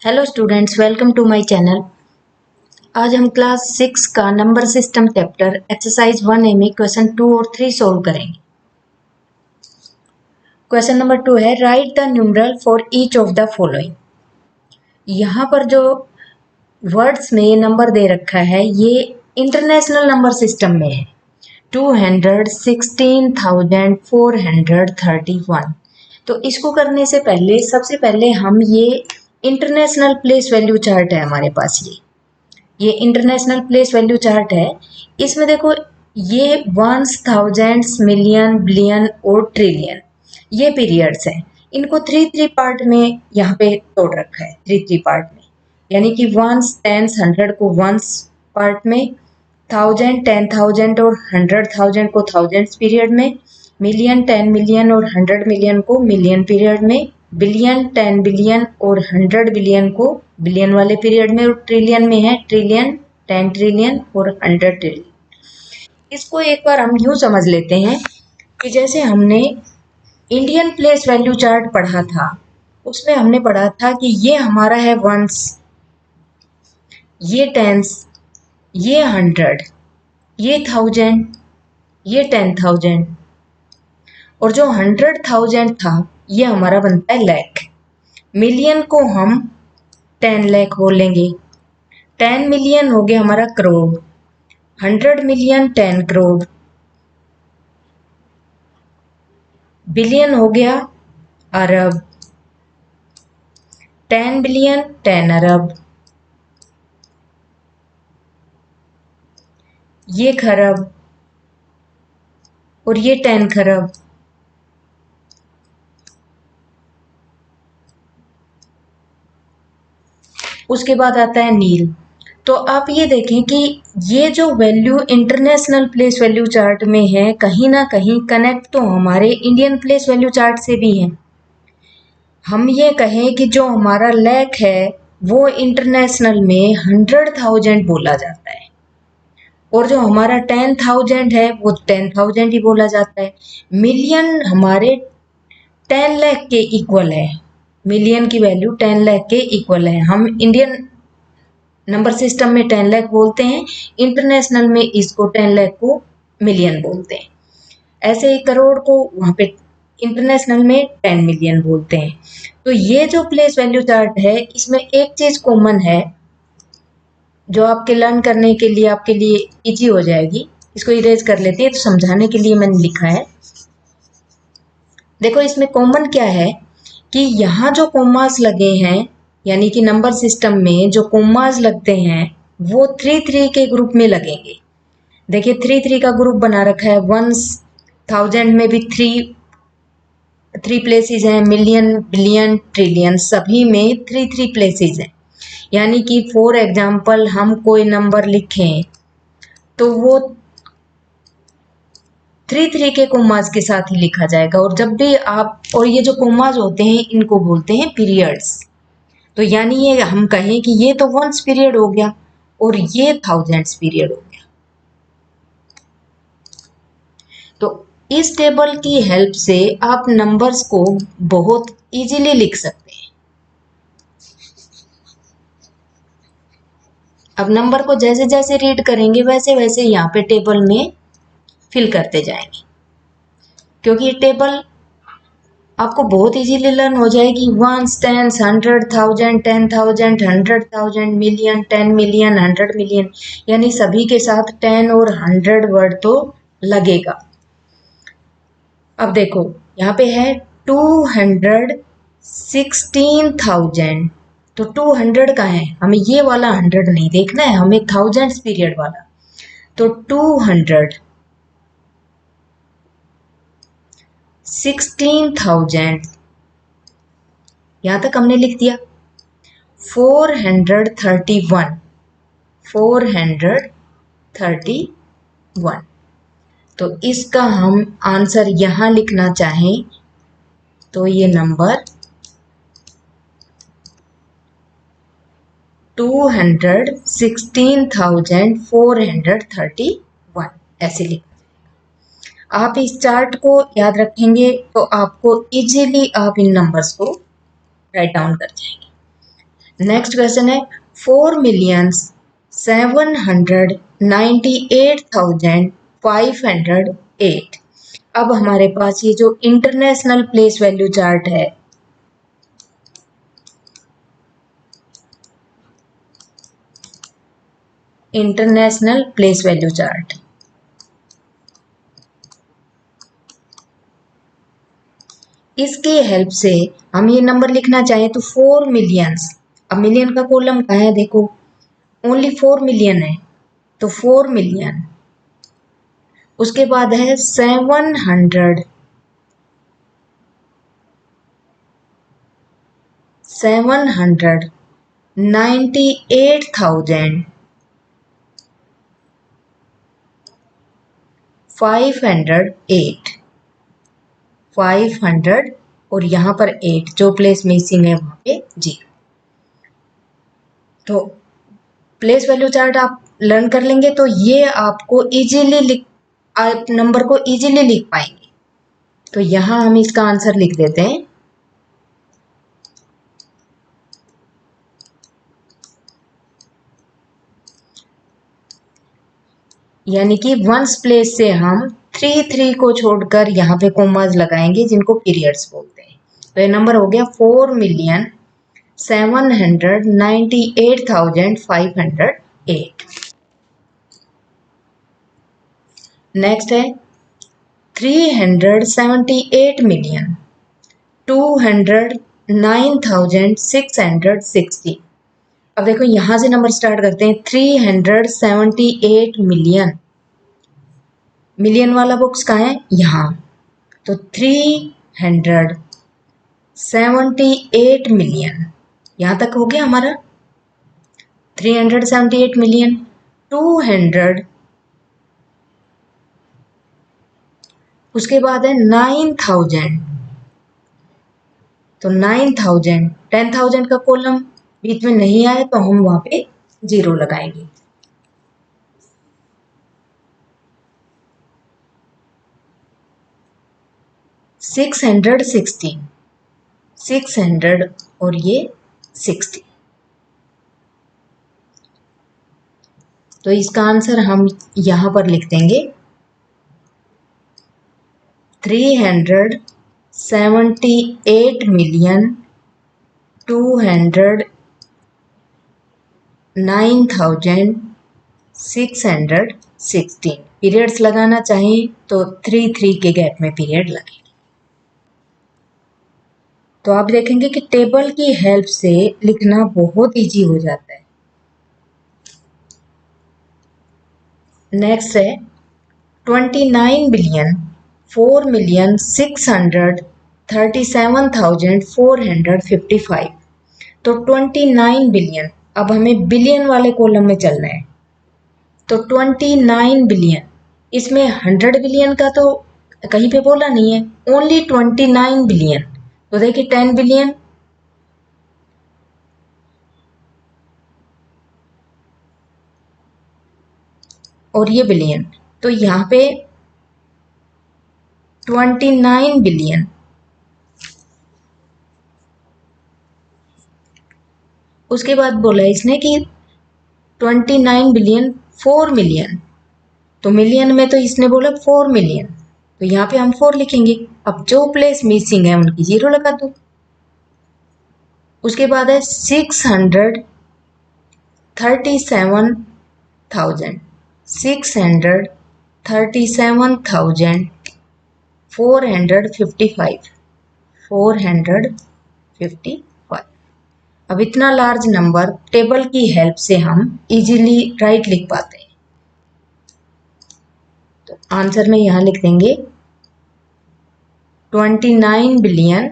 Hello students, welcome to my channel. आज हम class 6 का number system chapter exercise 1A में क्वेश्चन 2 और 3 सॉल्व करेंगे। क्वेश्चन नंबर 2 है right the numeral for each of the following. यहाँ पर जो वर्ड्स में ये नंबर दे रखा है ये इंटरनेशनल नंबर सिस्टम में है 216,431। तो इसको करने से पहले सबसे पहले हम ये इंटरनेशनल प्लेस वैल्यू चार्ट है हमारे पास ये इंटरनेशनल प्लेस वैल्यू चार्ट है। इसमें देखो ये वंस, थाउजेंड्स, मिलियन, बिलियन और ट्रिलियन ये पीरियड्स हैं। इनको थ्री पार्ट में यहाँ पे तोड़ रखा है, थ्री पार्ट में, यानी कि वंस, टेंस, 100 को वंस पार्ट में, 1000 10,000 और 100,000 को थाउजेंड्स पीरियड में, मिलियन 10 मिलियन और 100 मिलियन को मिलियन पीरियड में, बिलियन 10 बिलियन और 100 बिलियन को बिलियन वाले पीरियड में, और ट्रिलियन में है ट्रिलियन 10 ट्रिलियन और 100 ट्रिलियन। इसको एक बार हम यूं समझ लेते हैं कि जैसे हमने इंडियन प्लेस वैल्यू चार्ट पढ़ा था, उसमें हमने पढ़ा था कि ये हमारा है वंस, ये टेंस, ये 100, ये 1000, ये 10,000 और जो 100,000 था ये हमारा बनता है लाख। मिलियन को हम 10 लाख बोलेंगे, 10 मिलियन हो गया हमारा करोड़, 100 मिलियन 10 करोड़, बिलियन हो गया अरब, 10 बिलियन 10 अरब, ये खरब और ये 10 खरब। उसके बाद आता है नील। तो आप ये देखें कि ये जो value international place value chart में है कहीं ना कहीं कनेक्ट तो हमारे इंडियन प्लेस वैल्यू चार्ट से भी है। हम ये कहें कि जो हमारा लाख है वो इंटरनेशनल में 100,000 बोला जाता है और जो हमारा 10,000 है वो 10,000 ही बोला जाता है। मिलियन हमारे 10 लाख के इक्वल है, मिलियन की वैल्यू 10 लाख के इक्वल है। हम इंडियन नंबर सिस्टम में 10 लाख बोलते हैं, इंटरनेशनल में इसको 10 लाख को मिलियन बोलते हैं। ऐसे ही करोड़ को वहाँ पे इंटरनेशनल में 10 मिलियन बोलते हैं। तो ये जो प्लेस वैल्यू चार्ट है इसमें एक चीज कॉमन है जो आपके लर्न करने के लिए आपके लिए इजी हो जाएगी। इसको इरेज कर लेते हैं तो समझाने के लिए मैंने लिखा है। देखो इसमें कॉमन क्या है कि यहाँ जो कोमास लगे हैं, यानी कि नंबर सिस्टम में जो कोमास लगते हैं वो 3 के ग्रुप में लगेंगे। देखिए 3 का ग्रुप बना रखा है। वंस, थाउजेंड में भी थ्री प्लेसेस हैं, मिलियन, बिलियन, ट्रिलियन सभी में थ्री प्लेसेस हैं। यानी कि फॉर एग्जाम्पल हम कोई नंबर लिखें तो वो 3 के कोमास के साथ ही लिखा जाएगा। और जब भी आप, और ये जो कोमास होते हैं इनको बोलते हैं पीरियड्स। तो यानी ये हम कहें कि ये तो वंस पीरियड हो गया और ये थाउजेंड्स पीरियड हो गया। तो इस टेबल की हेल्प से आप नंबर्स को बहुत इजीली लिख सकते हैं। अब नंबर को जैसे जैसे रीड करेंगे वैसे वैसे यहाँ पे टेबल में फिल करते जाएंगे, क्योंकि ये टेबल आपको बहुत इजीली लर्न हो जाएगी। Ones, tens, 100,000, 10,000, 100,000, million, 10 million, 100 million, यानी सभी के साथ 10 और 100 वर्ड तो लगेगा। अब देखो यहाँ पे है 216,000, तो 200 का है, हमें ये वाला 100 नहीं देखना है, हमें थाउजेंड्स पीरियड वाला। तो 216,000 यहां तक हमने लिख दिया। 431, 431, तो इसका हम आंसर यहां लिखना चाहें तो ये नंबर 216,431 ऐसे लिखना। आप इस चार्ट को याद रखेंगे तो आपको इजीली आप इन नंबर्स को राइट डाउन कर जाएंगे। नेक्स्ट क्वेश्चन है 4,798,508। अब हमारे पास ये जो इंटरनेशनल प्लेस वैल्यू चार्ट है, इंटरनेशनल प्लेस वैल्यू चार्ट, इसकी हेल्प से हम ये नंबर लिखना चाहें तो 4 मिलियंस। अब मिलियन का कॉलम कहाँ है, देखो ओनली 4 मिलियन है, तो 4 मिलियन। उसके बाद है 798,508, 500 और यहाँ पर 8 जो प्लेस मिसिंग है वहां पे 0। तो प्लेस वैल्यू चार्ट आप लर्न कर लेंगे तो ये आपको इजीली आप नंबर को इजीली लिख पाएंगे। तो यहाँ हम इसका आंसर लिख देते हैं, यानी कि वंस प्लेस से हम 3 को छोड़कर यहाँ पे कोमाज लगाएंगे जिनको पीरियड्स बोलते हैं। तो ये नंबर हो गया 4,798,508। नेक्स्ट है 378,209,660। अब देखो यहां से नंबर स्टार्ट करते हैं। 378 मिलियन, मिलियन वाला बॉक्स कहाँ है, यहाँ। तो 378 मिलियन यहां तक हो गया हमारा। 378 मिलियन 200, उसके बाद है 9,000। तो 9,000, 10,000 का कॉलम बीच में नहीं आए तो हम वहां पे 0 लगाएंगे। सिक्स हंड्रेड और ये 60। तो इसका आंसर हम यहां पर लिख देंगे 378,209,616। पीरियड्स लगाना चाहिए तो 3 के गैप में पीरियड लगेंगे। तो आप देखेंगे कि टेबल की हेल्प से लिखना बहुत इजी हो जाता है। नेक्स्ट है 29,04,637,455। तो 29 बिलियन, अब हमें बिलियन वाले कॉलम में चलना है। तो 29 बिलियन, इसमें 100 बिलियन का तो कहीं पे बोला नहीं है, ओनली 29 बिलियन। तो देखिए 10 बिलियन, और ये बिलियन, तो यहाँ पे 29 बिलियन। उसके बाद बोला इसने कि 29 बिलियन 4 मिलियन। तो मिलियन में तो इसने बोला 4 मिलियन, तो यहाँ पे हम 4 लिखेंगे। अब जो प्लेस मिसिंग है उनकी 0 लगा दो। उसके बाद है 637,000, 637,455, 455। अब इतना लार्ज नंबर टेबल की हेल्प से हम इजीली राइट लिख पाते हैं। तो आंसर में यहां लिख देंगे 29 बिलियन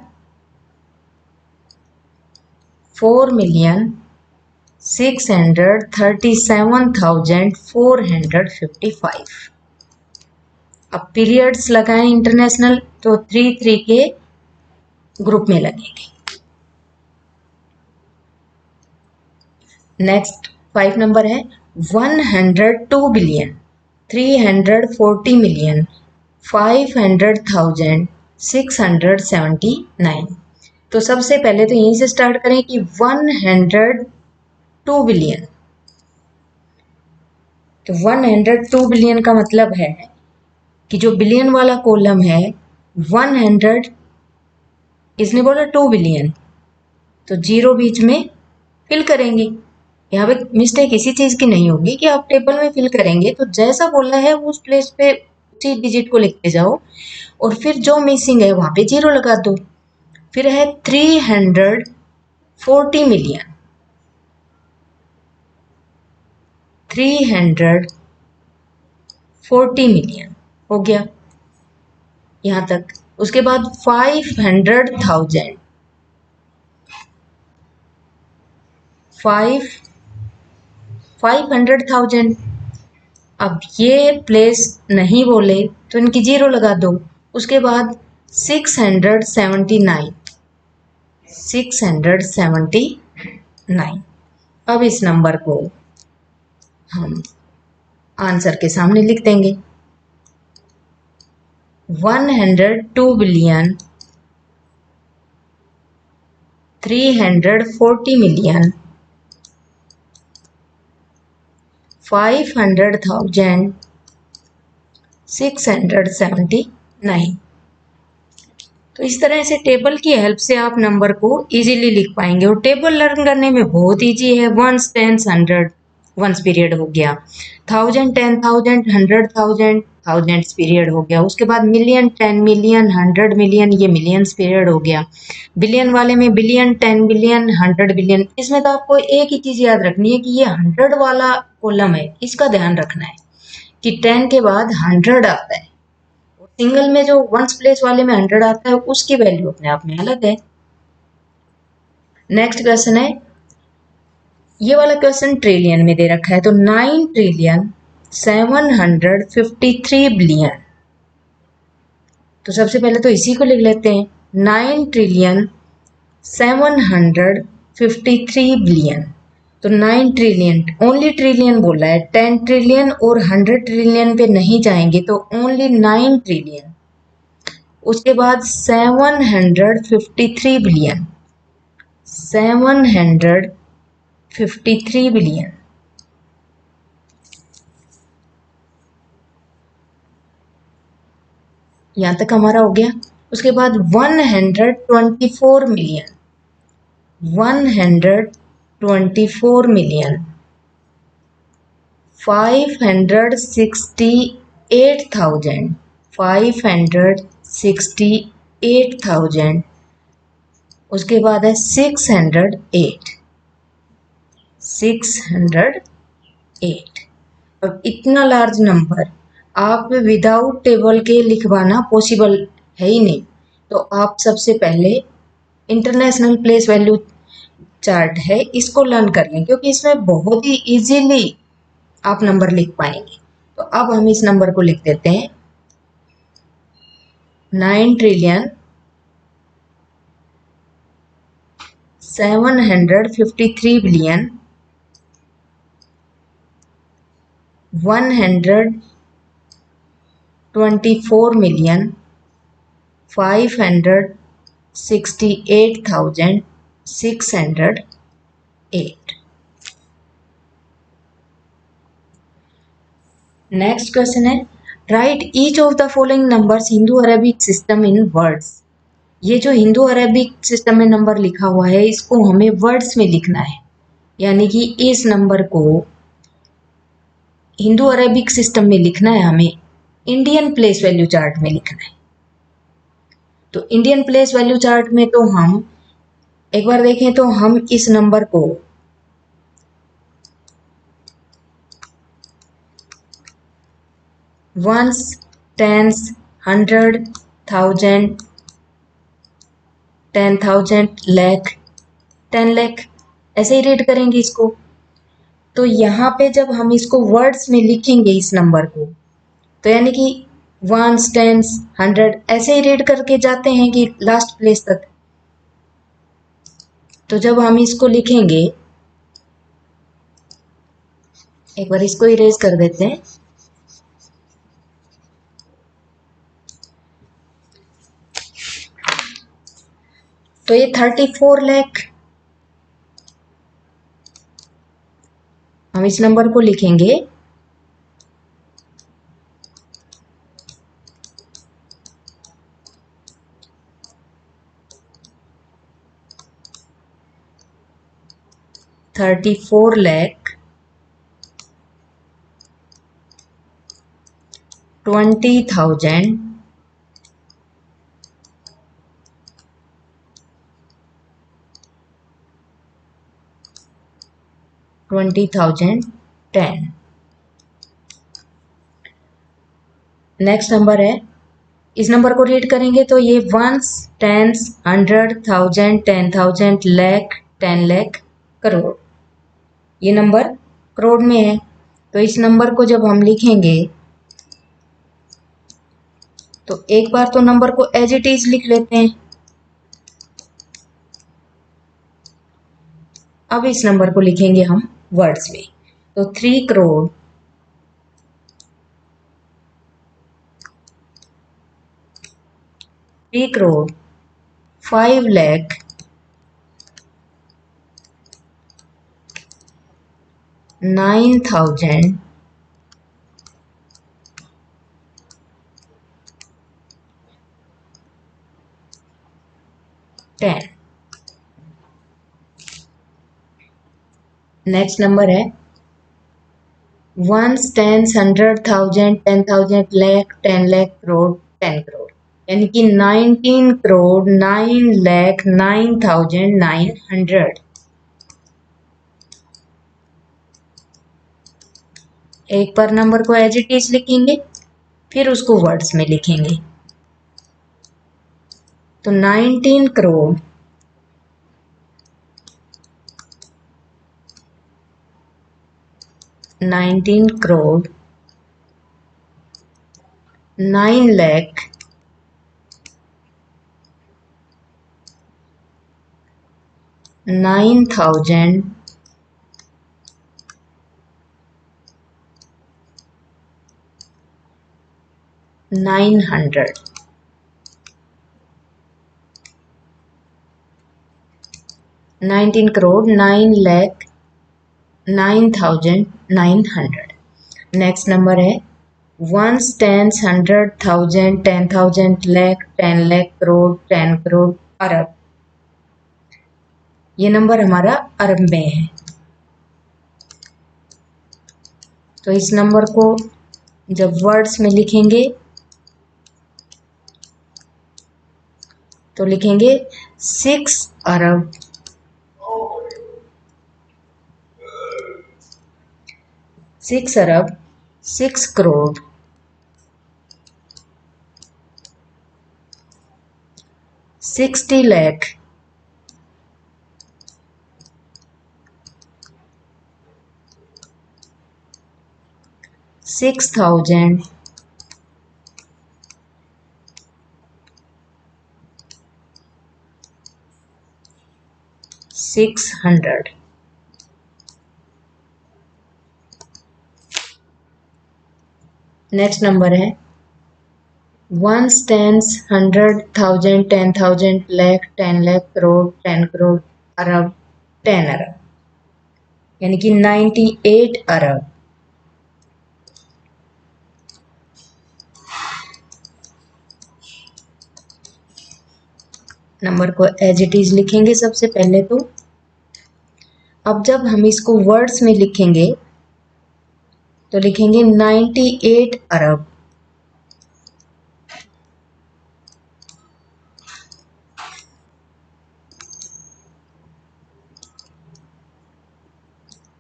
4,637,455। अब पीरियड्स लगाएं इंटरनेशनल तो 3 के ग्रुप में लगेंगे। नेक्स्ट 5 नंबर है 102 बिलियन 340 मिलियन 500,679। तो सबसे पहले तो यहीं से स्टार्ट करें कि 102 बिलियन। तो 102 बिलियन का मतलब है कि जो बिलियन वाला कॉलम है 100, इसने बोला 2 बिलियन, तो जीरो बीच में फिल करेंगे। यहाँ पे मिस्टेक इसी चीज की नहीं होगी कि आप टेबल में फिल करेंगे तो जैसा बोला है उस प्लेस पे उसी डिजिट को लिखते जाओ और फिर जो मिसिंग है वहां पे जीरो लगा दो। फिर है 340 मिलियन, 340 मिलियन हो गया यहां तक। उसके बाद 500,000, 500,000। अब ये प्लेस नहीं बोले तो इनकी जीरो लगा दो। उसके बाद 679, 679। अब इस नंबर को हम आंसर के सामने लिख देंगे। 102 बिलियन 340 मिलियन 500,000 679। तो इस तरह से टेबल की हेल्प से आप नंबर को इजीली लिख पाएंगे और टेबल लर्न करने में बहुत इजी है। Ones, tens, hundred, ones period हो गया, 1000, 10,000, 100,000, थाउजेंड्स पीरियड हो गया। उसके बाद मिलियन, 10 मिलियन, 100 मिलियन, ये मिलियंस पीरियड हो गया। बिलियन वाले में बिलियन, 10 बिलियन, 100 बिलियन। इसमें तो आपको एक ही चीज याद रखनी है कि ये 100 वाला कॉलम है, इसका ध्यान रखना है कि 10 के बाद 100 आता है। सिंगल में जो वंस प्लेस वाले में 100 आता है उसकी वैल्यू अपने आप में अलग है। नेक्स्ट क्वेश्चन है, ये वाला क्वेश्चन ट्रिलियन में दे रखा है, तो 9 ट्रिलियन 753 बिलियन। तो सबसे पहले तो इसी को लिख लेते हैं, 9 ट्रिलियन 753 बिलियन। तो 9 ट्रिलियन, ओनली ट्रिलियन बोला है, 10 ट्रिलियन और 100 ट्रिलियन पे नहीं जाएंगे, तो ओनली 9 ट्रिलियन। उसके बाद 753 बिलियन, 753 बिलियन। यहां तक हमारा हो गया। उसके बाद 124 मिलियन, 124 मिलियन 568,000, 568,000। उसके बाद है 608, 608। अब इतना लार्ज नंबर आप विदाउट टेबल के लिखवाना पॉसिबल है ही नहीं। तो आप सबसे पहले इंटरनेशनल प्लेस वैल्यू चार्ट है इसको लर्न कर लें, क्योंकि इसमें बहुत ही इजीली आप नंबर लिख पाएंगे। तो अब हम इस नंबर को लिख देते हैं, 9 trillion 753 billion 124 million 568,608। Next question है, write each of the following numbers Hindu Arabic system in words. ये जो हिंदू अरेबिक सिस्टम में नंबर लिखा हुआ है इसको हमें वर्ड्स में लिखना है, यानी कि इस नंबर को हिंदू अरेबिक सिस्टम में लिखना है, हमें इंडियन प्लेस वैल्यू चार्ट में लिखना है। तो इंडियन प्लेस वैल्यू चार्ट में तो हम एक बार देखें तो हम इस नंबर को वंस, टेंस, 100, 1000, 10,000, लाख, 10 लाख ऐसे ही रीड करेंगे इसको। तो यहाँ पे जब हम इसको वर्ड्स में लिखेंगे इस नंबर को, तो यानी कि वंस, टेंस, 100 ऐसे ही रीड करके जाते हैं कि लास्ट प्लेस तक। तो जब हम इसको लिखेंगे, एक बार इसको इरेज कर देते हैं। तो ये 34 लाख, हम इस नंबर को लिखेंगे 34 लाख 20,000 10। नेक्स्ट नंबर है, इस नंबर को रीड करेंगे तो ये वंस, टेंस, 100,000, 10,000, लाख, 10 लाख, करोड़। ये नंबर करोड़ में है। तो इस नंबर को जब हम लिखेंगे तो एक बार तो नंबर को एज इट इज लिख लेते हैं। अब इस नंबर को लिखेंगे हम वर्ड्स में। तो 3 करोड़ 5 लाख 9,000 10। नेक्स्ट नंबर है वंस, टेंस, 100,000, 10,000, लाख, 10 लाख, करोड़, 10 करोड़, यानी कि 19 करोड़ 9 लाख 9,900। एक बार नंबर को एज इट इज लिखेंगे, फिर उसको वर्ड्स में लिखेंगे। तो 19 crore 9 lakh 9,900। Nineteen crore 9 lakh 9,900। Next number है वंस, टेंस, 100,000, 10,000, लाख, 10 लाख, करोड़, 10 करोड़, अरब। ये नंबर हमारा अरब में है। तो इस नंबर को जब वर्ड्स में लिखेंगे तो लिखेंगे 6 अरब 6 अरब 6 करोड़ 60 लाख 6,000 600। नेक्स्ट नंबर है वंस, टेंस, 100,000, 10,000, लाख, 10 लाख, करोड़, 10 करोड़, अरब, 10 अरब, यानी कि 98 अरब। नंबर को एज इट इज लिखेंगे सबसे पहले तो। अब जब हम इसको वर्ड्स में लिखेंगे तो लिखेंगे 98 अरब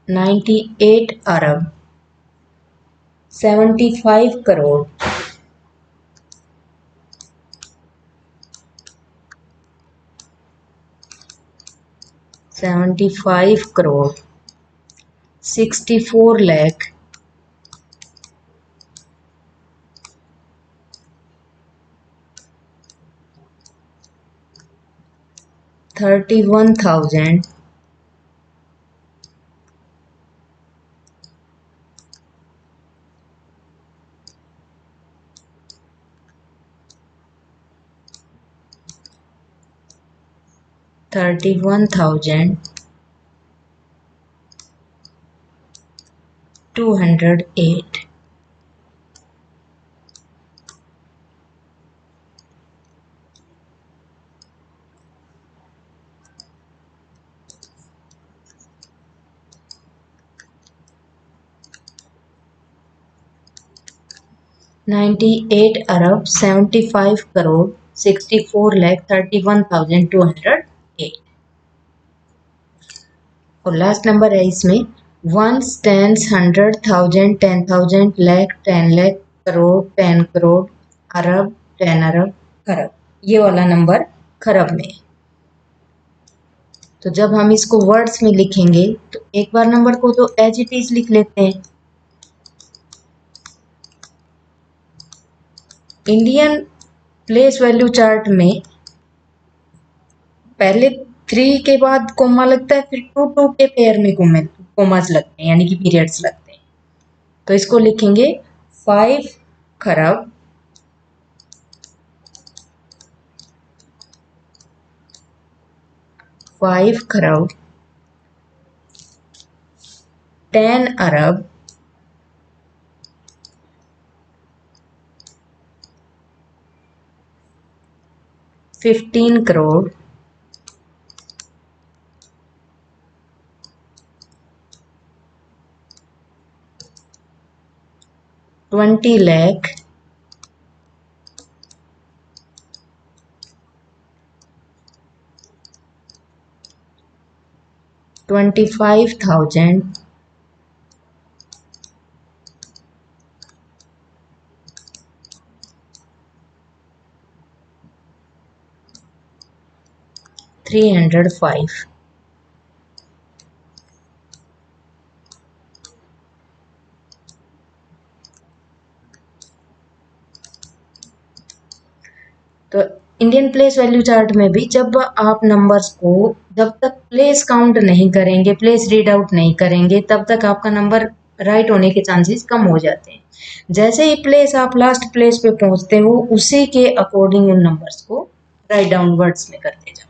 98 अरब 75 करोड़ 75 करोड़ 64 लाख 31,000 . 31,208. $98,75,64,31,208. और लास्ट नंबर है इसमें 1s, 10s, 100,000, 10,000, लाख, 10 लाख, करोड़, 10 करोड़, अरब, 10 अरब, खरब। ये वाला नंबर खरब में। तो जब हम इसको वर्ड्स में लिखेंगे तो एक बार नंबर को तो एज इट इज लिख लेते हैं। इंडियन प्लेस वैल्यू चार्ट में पहले 3 के बाद कोमा लगता है, फिर 2 के पेयर में कोमास लगते हैं, यानी कि पीरियड्स लगते हैं। तो इसको लिखेंगे 5 खरब, 5 खरब, 10 अरब, 15 करोड़, 20 लाख, 25,000, 305। तो इंडियन प्लेस वैल्यू चार्ट में भी जब आप नंबर्स को जब तक प्लेस काउंट नहीं करेंगे, प्लेस रीड आउट नहीं करेंगे, तब तक आपका नंबर राइट होने के चांसेस कम हो जाते हैं। जैसे ही प्लेस आप लास्ट प्लेस पे पहुंचते हो, उसी के अकॉर्डिंग उन नंबर्स को राइट डाउन वर्ड्स में करते जाओ।